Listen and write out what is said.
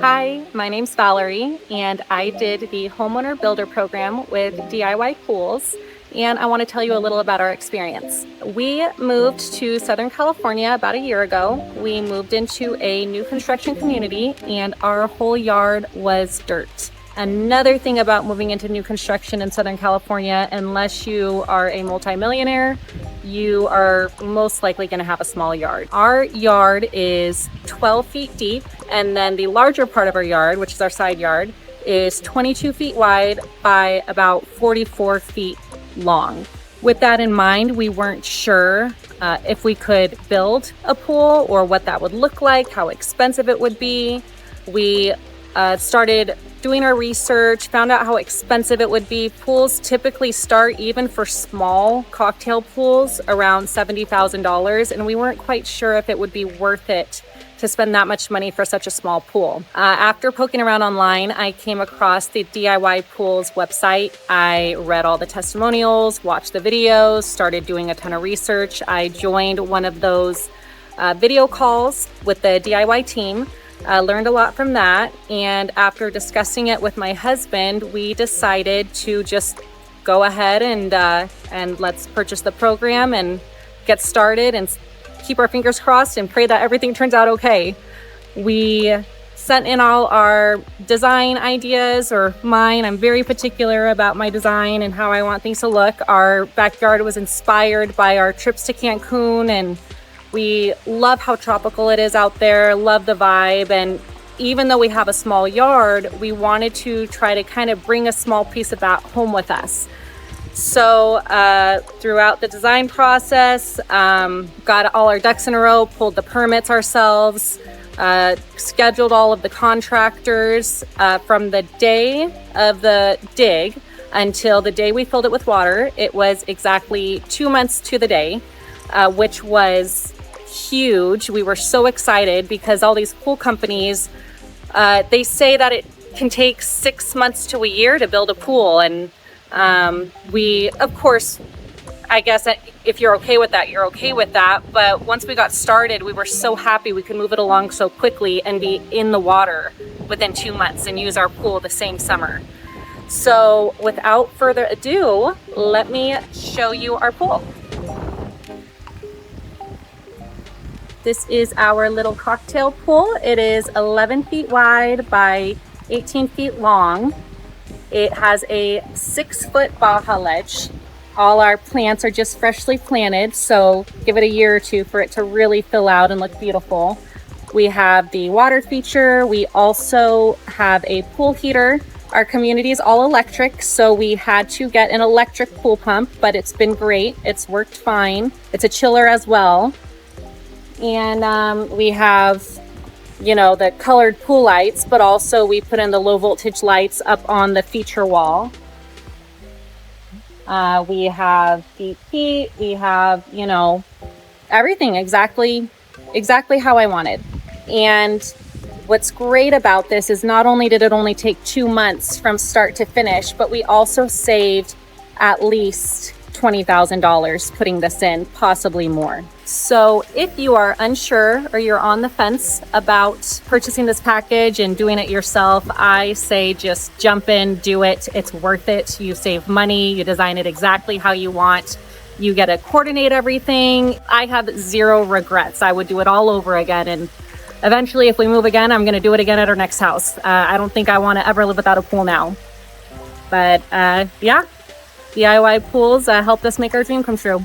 Hi, my name's Valerie, and I did the homeowner builder program with DIY Pools, and I want to tell you a little about our experience. We moved to Southern California about a year ago. We moved into a new construction community, and our whole yard was dirt. Another thing about moving into new construction in Southern California, unless you are a multimillionaire, you are most likely going to have a small yard. Our yard is 12 feet deep, and then the larger part of our yard, which is our side yard, is 22 feet wide by about 44 feet long. With that in mind, we weren't sure if we could build a pool or what that would look like, how expensive it would be. We started doing our research, found out how expensive it would be. Pools typically start, even for small cocktail pools, around $70,000, and we weren't quite sure if it would be worth it to spend that much money for such a small pool. After poking around online, I came across the DIY Pools website. I read all the testimonials, watched the videos, started doing a ton of research. I joined one of those video calls with the DIY team. Learned a lot from that, and after discussing it with my husband, we decided to just go ahead and let's purchase the program and get started and keep our fingers crossed and pray that everything turns out okay. We sent in all our design ideas, or mine. I'm very particular about my design and how I want things to look. Our backyard was inspired by our trips to Cancun, and we love how tropical it is out there, love the vibe, and even though we have a small yard, we wanted to try to kind of bring a small piece of that home with us. So throughout the design process, got all our ducks in a row, pulled the permits ourselves, scheduled all of the contractors from the day of the dig until the day we filled it with water. It was exactly 2 months to the day, which was huge. We were so excited because all these pool companies, they say that it can take 6 months to a year to build a pool, and we, of course, I guess if you're okay with that, you're okay with that. But once we got started, we were so happy we could move it along so quickly and be in the water within 2 months and use our pool the same summer. So without further ado, let me show you our pool. This is our little cocktail pool. It is 11 feet wide by 18 feet long. It has a 6-foot Baja ledge. All our plants are just freshly planted, so give it a year or two for it to really fill out and look beautiful. We have the water feature. We also have a pool heater. Our community is all electric, so we had to get an electric pool pump, but it's been great. It's worked fine. It's a chiller as well. And we have, the colored pool lights, but also we put in the low voltage lights up on the feature wall. We have deep heat. We have, everything exactly how I wanted. And what's great about this is not only did it only take 2 months from start to finish, but we also saved at least $20,000 putting this in, possibly more. So if you are unsure or you're on the fence about purchasing this package and doing it yourself, I say just jump in, do it. It's worth it. You save money, you design it exactly how you want. You get to coordinate everything. I have zero regrets. I would do it all over again. And eventually, if we move again, I'm going to do it again at our next house. I don't think I want to ever live without a pool now. But yeah. DIY Pools helped us make our dream come true.